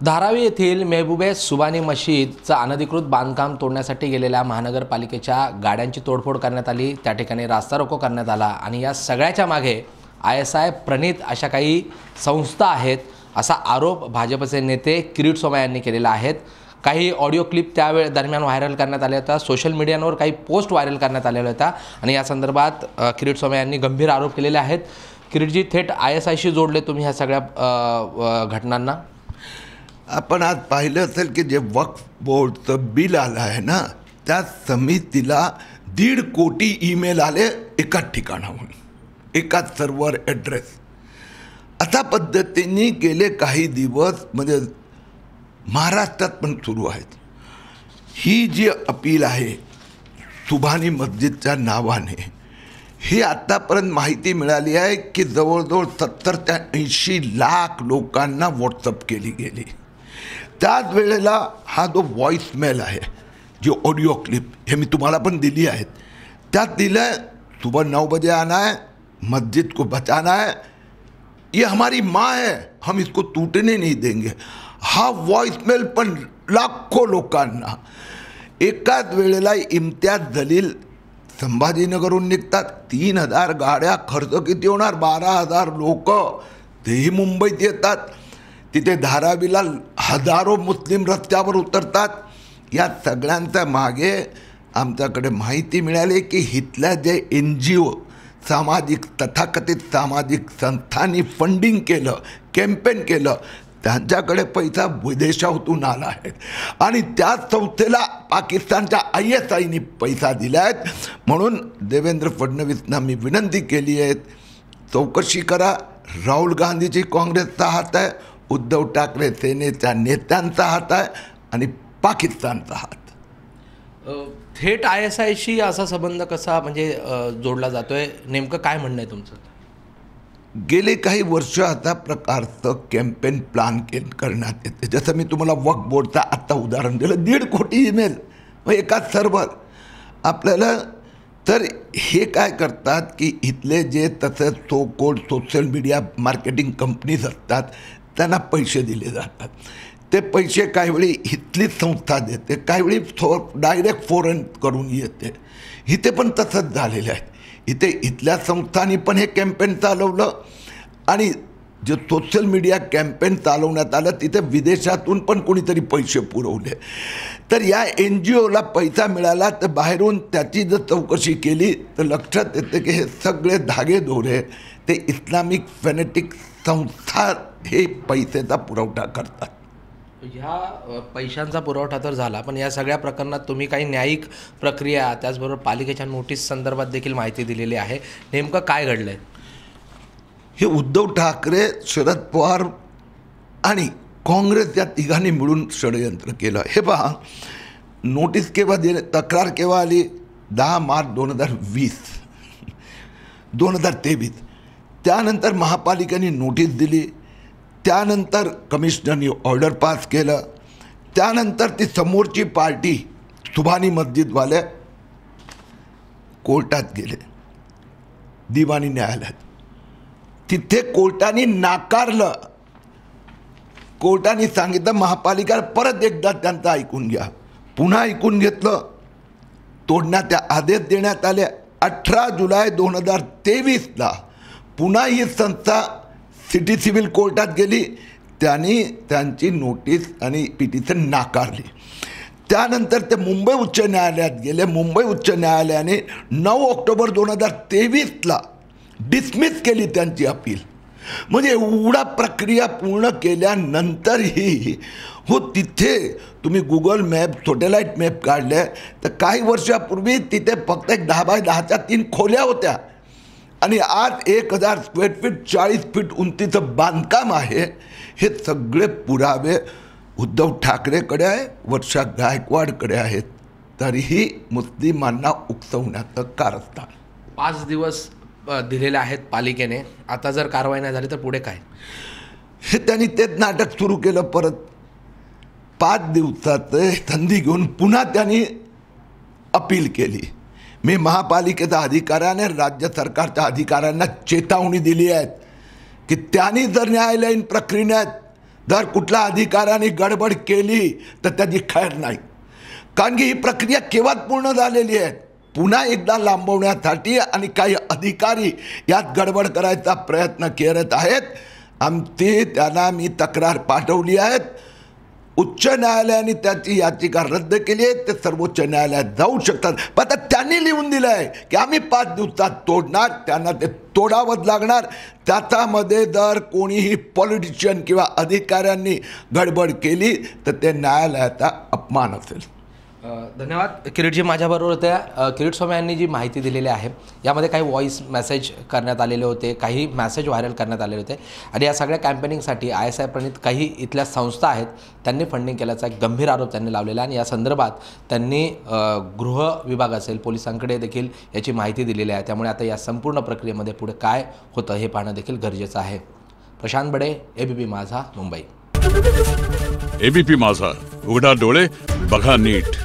धारावी येथील मेहबूबे सुबानी मशीदचं अनधिकृत बांधकाम तोडण्यासाठी गेलेल्या महानगरपालिकेच्या गाड्यांची तोडफोड करण्यात आली। त्या ठिकाणी रास्ता रोको करण्यात आला आणि या सगळ्याच्या मागे ISI प्रणित अशा काही संस्था आहेत असा आरोप भाजपचे नेते किरीट सोमय्या यांनी केलेला आहे। काही ऑडिओ क्लिप त्यावेळे दरम्यान व्हायरल करण्यात आल्या होत्या। सोशल मीडियावर काही पोस्ट व्हायरल करण्यात आलेल्या होत्या आणि या संदर्भात किरीट सोमय्या यांनी गंभीर आरोप केलेले आहेत। किरीटजी, थेट ISIशी जोडले तुम्ही ह्या सगळ्या घटनांना? आपण आज पाहिलं असेल की जे वक्फ बोर्डचं बिल आलं आहे ना, त्या समितीला 1.5 कोटी ईमेल आले एकाच ठिकाणाहून, एकाच सर्व्हर ॲड्रेस। अशा पद्धतीने गेले काही दिवस म्हणजे महाराष्ट्रात पण सुरू आहेत। ही जी अपील आहे सुभानी मस्जिदच्या नावाने, ही आत्तापर्यंत माहिती मिळाली आहे की जवळजवळ 70 ते 80 लाख लोकांना व्हॉट्सअप केली गेली। त्याच वेळेला हा जो व्हॉइसमेल आहे, जो ऑडियो क्लिप, हे मी तुम्हाला पण दिली आहेत, त्यात दिलं है सुबह 9 बजे आना है, मस्जिद को बचाना है, ये हमारी माँ है, हम इसको टूटने नहीं देंगे। हा व्हॉइसमेल पण लाखो लोकांना। एकाच वेळेला इम्तियाज जलील संभाजीनगरहून निघतात, 3000 गाड्या, खर्च किती होणार, 12,000 लोक, तेही मुंबईत येतात। तिथे धारावीला हजारो मुस्लिम रस्त्यावर उतरतात। या सगळ्यांच्या मागे आमच्याकडे माहिती मिळाली की इथल्या जे NGO सामाजिक तथाकथित सामाजिक संस्थांनी फंडिंग केलं, कॅम्पेन केलं, त्यांच्याकडे पैसा विदेशातून आला आहे आणि त्या संस्थेला पाकिस्तानच्या ISIनी पैसा दिला आहे। म्हणून देवेंद्र फडणवीसना मी विनंती केली आहे, चौकशी करा। राहुल गांधीची काँग्रेसचा हात आहे, उद्धव ठाकरे सेनेच्या नेत्यांचा हात आहे आणि पाकिस्तानचा हात। थेट ISIशी असा संबंध कसा म्हणजे जोडला जातोय, नेमकं काय म्हणणं आहे तुमचं? गेले काही वर्ष आता प्रकारचं कॅम्पेन प्लॅन करण्यात येते। जसं मी तुम्हाला वक्फ बोर्डचं आत्ता उदाहरण दिलं, 1.5 कोटी ईमेल मग एकाच सर्व्हर आपल्याला। तर हे काय करतात की इथले जे तसंच so cold social media marketing companies असतात, त्यांना पैसे दिले जातात। ते पैसे काही वेळी इथली संस्था देते, काही वेळी डायरेक्ट फॉरेन करून येते। इथे पण तसंच झालेलं आहे। इथे इथल्या संस्थांनी पण हे कॅम्पेन चालवलं आणि जे सोशल मीडिया कॅम्पेन चालवण्यात आलं तिथे विदेशातून पण कोणीतरी पैसे पुरवले। तर या NGOला पैसा मिळाला तर बाहेरून त्याची जर चौकशी केली तर लक्षात येते की हे सगळे धागेदोरे ते इस्लामिक फॅनेटिक संस्था हे पैशाचा पुरवठा करतात। ह्या पैशांचा पुरवठा तर झाला, पण या सगळ्या प्रकरणात तुम्ही काही न्यायिक प्रक्रिया त्याचबरोबर पालिकेच्या नोटीस संदर्भात देखील माहिती दिलेली आहे। नेमकं काय घडलंय? हे उद्धव ठाकरे, शरद पवार आणि काँग्रेस या तिघांनी मिळून षडयंत्र केलं। हे पहा, नोटीस केव्हा दिली, तक्रार केव्हा आली? 10 मार्च 2023। त्यानंतर महापालिकेने नोटीस दिली, त्यानंतर कमिशनरनी ऑर्डर पास केलं, त्यानंतर ती समोरची पार्टी सुभानी मस्जिदवाले कोर्टात गेले, दिवाणी न्यायालयात। तिथे कोर्टाने नाकारलं। कोर्टाने सांगितलं महापालिका परत एकदा त्यांचं ऐकून घ्या। पुन्हा ऐकून घेतलं, तोडण्याचे आदेश देण्यात आले। 18 जुलै 2023ला पुन्हा ही संस्था सिटी सिव्हिल कोर्टात गेली, त्यांनी त्यांची नोटीस आणि पिटिशन नाकारली। त्यानंतर ते मुंबई उच्च न्यायालयात गेले। मुंबई उच्च न्यायालयाने 9 ऑक्टोबर 2023ला डिसमिस केली त्यांची अपील। म्हणजे एवढा प्रक्रिया पूर्ण केल्यानंतरही हो, तिथे तुम्ही गुगल मॅप, सॅटेलाईट मॅप काढले तर काही वर्षापूर्वी तिथे फक्त 10 बाय 10च्या 3 खोल्या होत्या आणि आज 1000 स्क्वेअर फीट 40 फीट उंचीचं बांधकाम आहे। हे सगळे पुरावे उद्धव ठाकरेकडे आहे, वर्षा गायकवाडकडे आहेत, तरीही मुस्लिमांना उकसवण्याचं कारस्थान। 5 दिवस दिलेले आहेत पालिकेने, आता जर कारवाई नाही झाली तर पुढे काय? हे त्यांनी तेच नाटक सुरू केलं। परत 5 दिवसाचं संधी घेऊन पुन्हा त्यांनी अपील केली। मी महापालिकेच्या अधिकाऱ्याने राज्य सरकारच्या अधिकाऱ्यांना चेतावणी दिली आहे की त्यांनी जर न्यायालयीन प्रक्रियेत जर कुठल्या अधिकाऱ्याने गडबड केली तर त्याची खैर नाही, कारण की ही प्रक्रिया केव्हाच पूर्ण झालेली आहे. पुन्हा एकदा लांबवण्यासाठी आणि काही अधिकारी यात गडबड करायचा प्रयत्न करत आहेत. त्यांना मी तक्रार पाठवली आहेत. उच्च न्यायालयाने त्याची याचिका रद्द केली आहे. ते सर्वोच्च न्यायालयात जाऊ शकतात. पण आता त्यांनी लिहून दिलं आहे की आम्ही 5 दिवसात तोडणार, त्यांना ते तोडावंच लागणार. त्याच्यामध्ये जर कोणीही पॉलिटिशियन किंवा अधिकाऱ्यांनी गडबड केली तर ते न्यायालयाचा अपमान असेल. धन्यवाद किरीटजी. माझ्याबरोबर होत्या किरीट स्वामी यांनी जी माहिती दिलेली आहे यामध्ये काही व्हॉईस मेसेज करण्यात आलेले होते, काही मेसेज व्हायरल करण्यात आलेले होते आणि या सगळ्या कॅम्पेनिंगसाठी ISI प्रणित काही इथल्या संस्था आहेत त्यांनी फंडिंग केल्याचा एक गंभीर आरोप त्यांनी लावलेला आणि या संदर्भात त्यांनी गृह विभाग असेल पोलिसांकडे देखील याची माहिती दिलेली आहे. त्यामुळे आता या संपूर्ण प्रक्रियेमध्ये पुढे काय होतं हे पाहणं देखील गरजेचं आहे. प्रशांत बडे, ABP माझा, मुंबई. ABP माझा, उघडा डोळे बघा नीट.